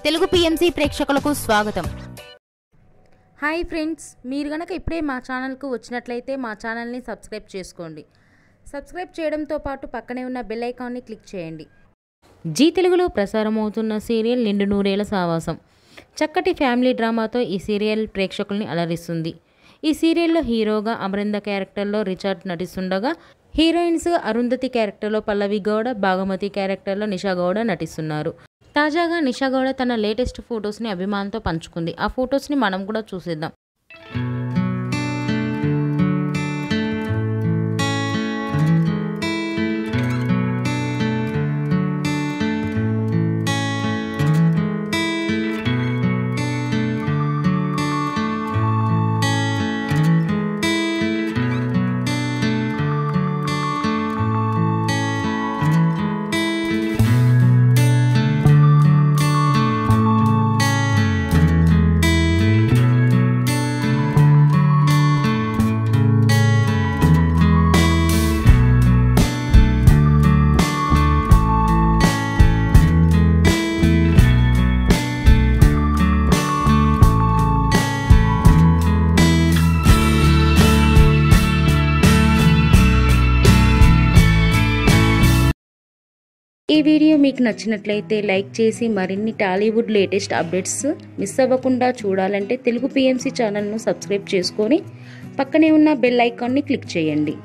Telugu PMC ప్రేక్షకులకు స్వాగతం. Hi friends, మీరు గనక ఇప్పుడే మా ఛానల్కు వచ్చినట్లయితే మా ఛానల్ని సబ్స్క్రైబ్ చేసుకోండి. సబ్స్క్రైబ్ చేయడంతో పాటు పక్కనే ఉన్న బెల్ ఐకాన్ని క్లిక్ చేయండి. జీ తెలుగులో ప్రసారమవుతున్న సీరియల్ నిండు నూరేళ్ల సావాసం చక్కటి ఫ్యామిలీ డ్రామాతో ఈ సీరియల్ ప్రేక్షకుల్ని అలరిస్తుంది. ఈ సీరియల్లో హీరోగా అమరింద క్యారెక్టర్లో రిచర్డ్ నటిస్తుండగా, హీరోయిన్స్ అరుంధతి క్యారెక్టర్లో పల్లవి గౌడ, భాగమతి క్యారెక్టర్లో నిషా గౌడ నటిస్తున్నారు. తాజాగా నిషా గౌడ తన లేటెస్ట్ ఫొటోస్ని అభిమానులతో పంచుకుంది. ఆ ఫొటోస్ని మనం కూడా చూసేద్దాం. ఈ వీడియో మీకు నచ్చినట్లయితే లైక్ చేసి మరిన్ని టాలీవుడ్ లేటెస్ట్ అప్డేట్స్ మిస్ అవ్వకుండా చూడాలంటే తెలుగు పిఎంసి ఛానల్ను సబ్స్క్రైబ్ చేసుకొని పక్కనే ఉన్న బెల్ ఐకాన్ని క్లిక్ చేయండి.